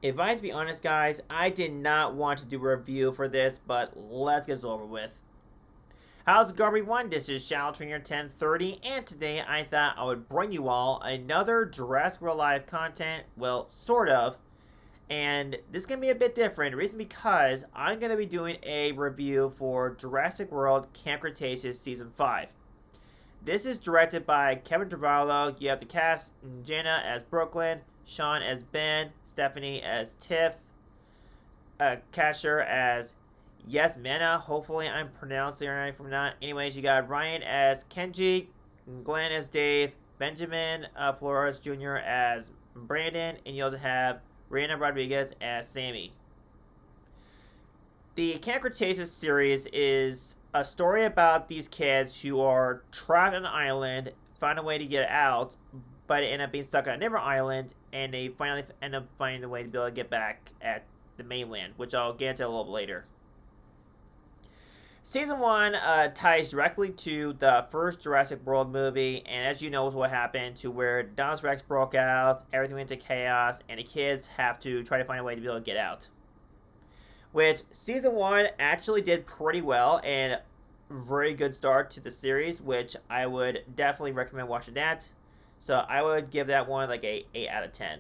If I have to be honest, guys, I did not want to do a review for this, but let's get this over with. How's it going, everyone? This is Shadow Trainer 1030, and today I thought I would bring you all another Jurassic World Live content. Well, sort of. And this is going to be a bit different. The reason because I'm going to be doing a review for Jurassic World Camp Cretaceous Season 5. This is directed by Kevin Trevorrow. You have the cast: Jenna as Brooklyn, Sean as Ben, Stephanie as Tiff, Kasher as Yasmina. Hopefully I'm pronouncing it right from that. Anyways, you got Ryan as Kenji, Glenn as Dave, Benjamin Flores Jr. as Brandon, and you also have Reina Rodriguez as Sammy. The Camp Cretaceous series is a story about these kids who are trapped on an island, find a way to get out, but end up being stuck on a different island, and they finally end up finding a way to be able to get back at the mainland, which I'll get into a little bit later. Season 1 ties directly to the first Jurassic World movie, and as you know, is what happened to where Dinosaur Rex broke out, everything went into chaos, and the kids have to try to find a way to be able to get out. Which, Season 1 actually did pretty well, and very good start to the series, which I would definitely recommend watching that. So I would give that one like a 8 out of 10.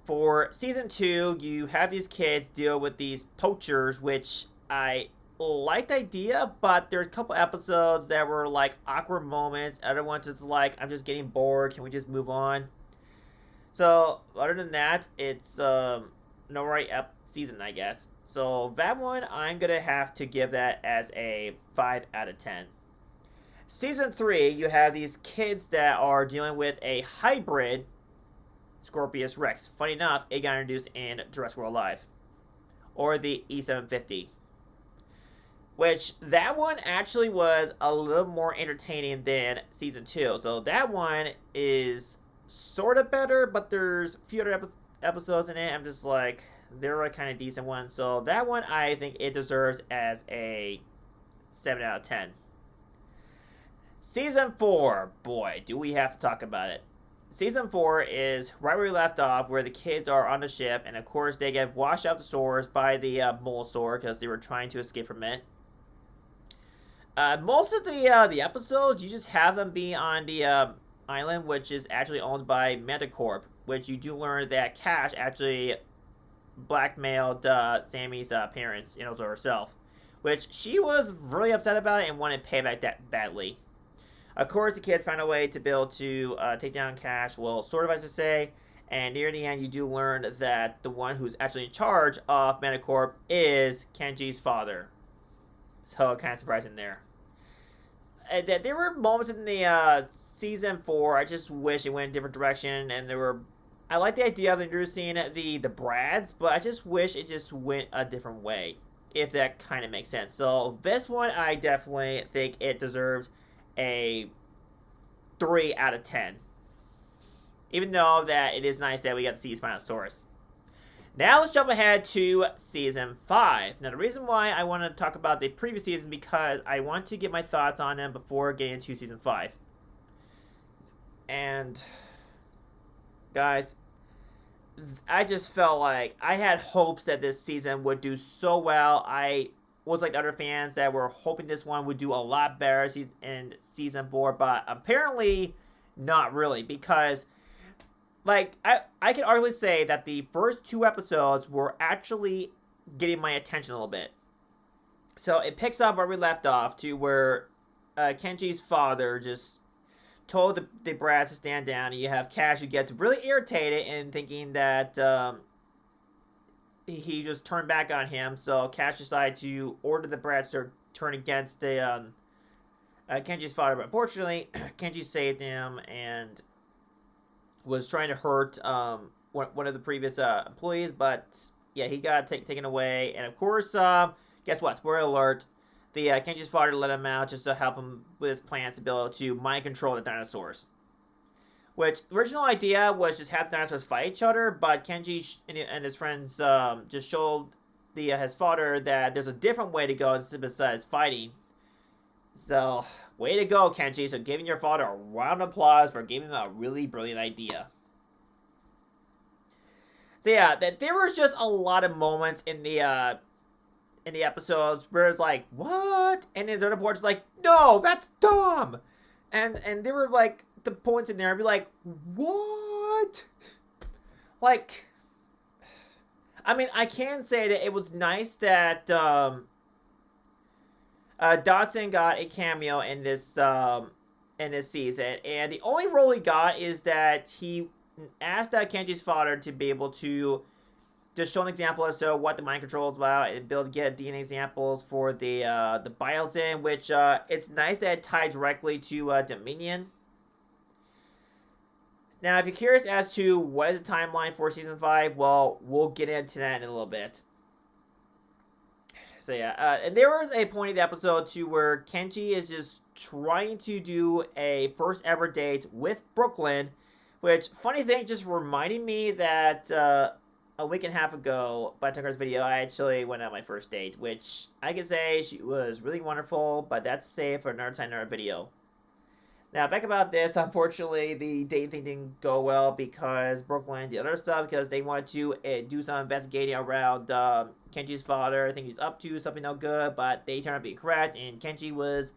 For Season 2, you have these kids deal with these poachers, which I liked the idea, but there's a couple episodes that were like awkward moments. Other ones it's like, I'm just getting bored, can we just move on? So other than that, it's no right season, I guess. So that one, I'm gonna have to give that as a 5 out of 10. Season 3, you have these kids that are dealing with a hybrid Scorpius Rex. Funny enough, it got introduced in Jurassic World Live, or the E750. Which, that one actually was a little more entertaining than Season 2. So that one is sort of better, but there's a few other episodes in it. I'm just like, they're a kind of decent one. So that one, I think it deserves as a 7 out of 10. Season 4, boy, do we have to talk about it. Season 4 is right where we left off, where the kids are on the ship, and of course they get washed out the shores by the Molsaur because they were trying to escape from it. Most of the episodes, you just have them be on the island, which is actually owned by Manticorp, which you do learn that Cash actually blackmailed Sammy's parents, and also herself, which she was really upset about it and wanted payback that badly. Of course, the kids find a way to be able to take down Cash, well, sort of, I should say, and near the end, you do learn that the one who's actually in charge of Manticorp is Kenji's father. So, kind of surprising there. There were moments in the Season 4, I just wish it went a different direction, and I like the idea of introducing the Brads, but I just wish it just went a different way, if that kind of makes sense. So, this one, I definitely think it deserves a 3 out of 10. Even though that it is nice that we got to see Spinosaurus. Now let's jump ahead to Season 5. Now the reason why I want to talk about the previous season because I want to get my thoughts on them before getting into Season 5. And guys, I just felt like I had hopes that this season would do so well. I was like other fans that were hoping this one would do a lot better in Season 4, but apparently not really, because like, I can arguably say that the first 2 episodes were actually getting my attention a little bit. So it picks up where we left off to where Kenji's father just told the Brads to stand down, and you have Cash who gets really irritated and thinking that he just turned back on him. So Cash decided to order the Brads to turn against the Kenji's father, but unfortunately, Kenji saved him and was trying to hurt one of the previous employees, but yeah, he got taken away. And of course, guess what? Spoiler alert: the Kenji's father let him out just to help him with his plans to be able to mind control the dinosaurs. Which the original idea was just have the dinosaurs fight each other, but Kenji and his friends just showed his father that there's a different way to go besides fighting. So, way to go, Kenji. So, giving your father a round of applause for giving him a really brilliant idea. So yeah, that there was just a lot of moments in the episodes where it's like, what? And then the other parts like, no, that's dumb. And there were like the points in there I'd be like, what? Like, I mean, I can say that it was nice that Dodson got a cameo in this season, and the only role he got is that he asked Kenji's father to be able to just show an example as to what the mind control is about and build get DNA examples for the Biosyn, which it's nice that it tied directly to Dominion. Now, if you're curious as to what is the timeline for season 5, well, we'll get into that in a little bit. So yeah, and there was a point in the episode too where Kenji is just trying to do a first ever date with Brooklyn, which, funny thing, just reminded me that a week and a half ago, by Tucker's video, I actually went on my first date, which I can say she was really wonderful, but that's safe for another time, another video. Now, back about this, unfortunately, the date thing didn't go well because Brooklyn did other stuff because they wanted to do some investigating around Kenji's father. I think he's up to something no good, but they turned out to be correct, and Kenji was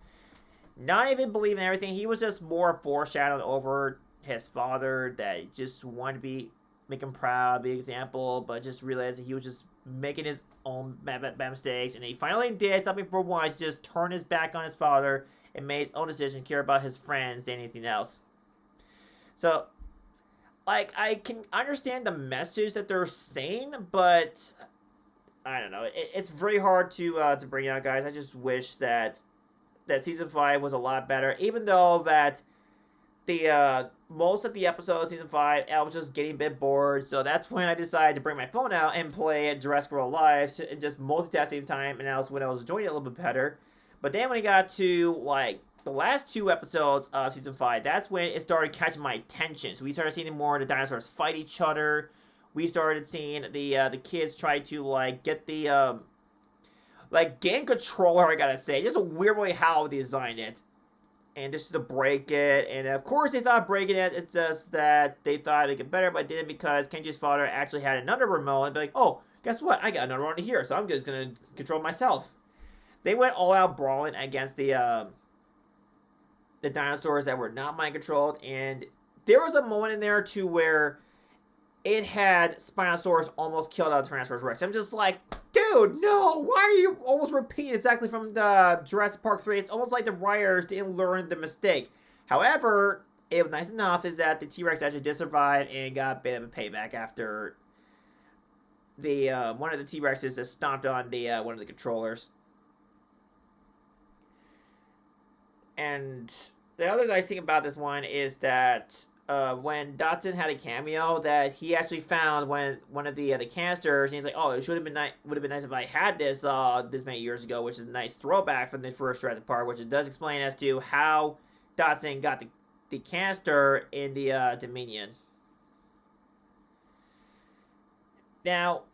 not even believing everything. He was just more foreshadowing over his father that he just wanted to make him proud, be an example, but just realized that he was just making his own bad mistakes, and he finally did something for once, just turn his back on his father and made his own decision, care about his friends than anything else. So, like, I can understand the message that they're saying, but I don't know. It's very hard to bring out, guys. I just wish that season 5 was a lot better, even though that the most of the episodes of season 5, I was just getting a bit bored, so that's when I decided to bring my phone out and play Jurassic World Live and just multitasking time, and that was when I was enjoying it a little bit better. But then when it got to, like, the last 2 episodes of season 5, that's when it started catching my attention. So we started seeing more of the dinosaurs fight each other. We started seeing the kids try to, like, get the game controller, I gotta say. Just a weird way how they designed it. And just to break it. And of course they thought breaking it, it's just that they thought it'd make it better, but it didn't, because Kenji's father actually had another remote and be like, oh, guess what? I got another one here, so I'm just gonna control myself. They went all out brawling against the dinosaurs that were not mind controlled, and there was a moment in there too where it had Spinosaurus almost killed out Tyrannosaurus Rex. I'm just like, dude, no! Why are you almost repeating exactly from the Jurassic Park 3? It's almost like the writers didn't learn the mistake. However, it was nice enough is that the T-Rex actually did survive and got a bit of a payback after the one of the T-Rexes just stomped on the one of the controllers. And the other nice thing about this one is that when Dodson had a cameo, that he actually found one of the canisters, and he's like, "Oh, it would have been nice if I had this this many years ago," which is a nice throwback from the first Jurassic Park, which it does explain as to how Dodson got the canister in the Dominion. Now,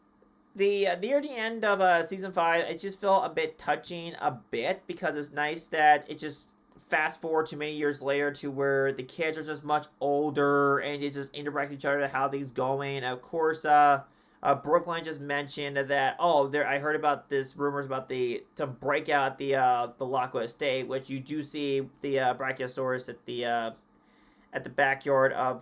near the end of season 5, it just felt a bit touching because it's nice that it just fast forward to many years later to where the kids are just much older and they just interact with each other, how things going. And of course, Brooklyn just mentioned that, I heard about this rumors about to break out the Lockwood estate, which you do see the Brachiosaurus at the backyard of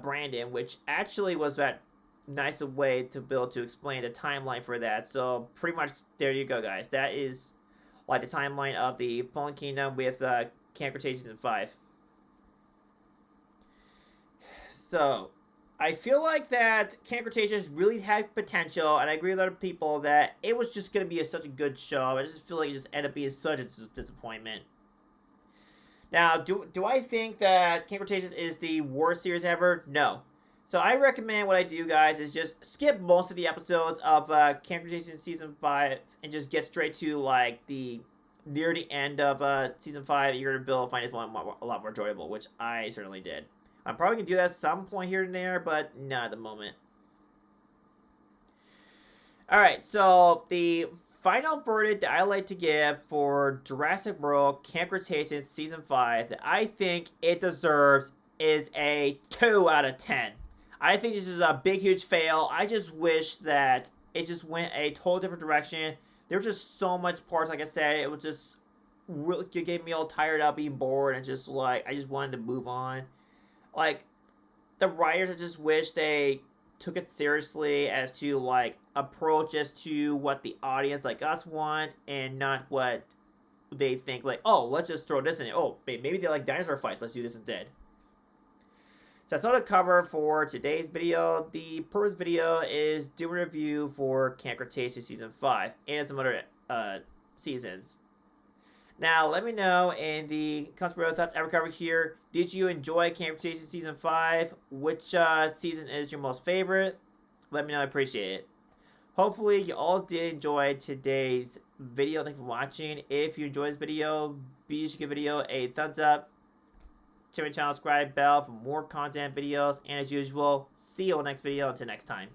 Brandon, which actually was that nice way to be able to explain the timeline for that. So pretty much there you go, guys. That is like the timeline of the Fallen Kingdom with Camp Cretaceous in 5. So, I feel like that Camp Cretaceous really had potential, and I agree with other people that it was just going to be such a good show. I just feel like it just ended up being such a disappointment. Now, do I think that Camp Cretaceous is the worst series ever? No. So I recommend what I do, guys, is just skip most of the episodes of Camp Cretaceous Season 5 and just get straight to, like, near the end of Season 5. You're going to find it a lot more enjoyable, which I certainly did. I'm probably going to do that at some point here and there, but not at the moment. Alright, so the final verdict that I like to give for Jurassic World Camp Cretaceous Season 5 that I think it deserves is a 2 out of 10. I think this is a big, huge fail. I just wish that it just went a total different direction. There was just so much parts, like I said, it was just really, it gave me all tired out, being bored, and just like, I just wanted to move on. Like, the writers, I just wish they took it seriously as to like approach as to what the audience like us want, and not what they think like, oh, let's just throw this in. Oh, maybe they like dinosaur fights. Let's do this instead. So that's all the cover for today's video. The purpose video is doing a review for Camp Cretaceous Season 5 and some other seasons. Now, let me know in the comments below thoughts ever covered here. Did you enjoy Camp Cretaceous Season 5? Which season is your most favorite? Let me know. I appreciate it. Hopefully, you all did enjoy today's video. Thank you for watching. If you enjoyed this video, be sure to give the video a thumbs up. Check my channel, subscribe, bell for more content videos. And as usual, see you on the next video. Until next time.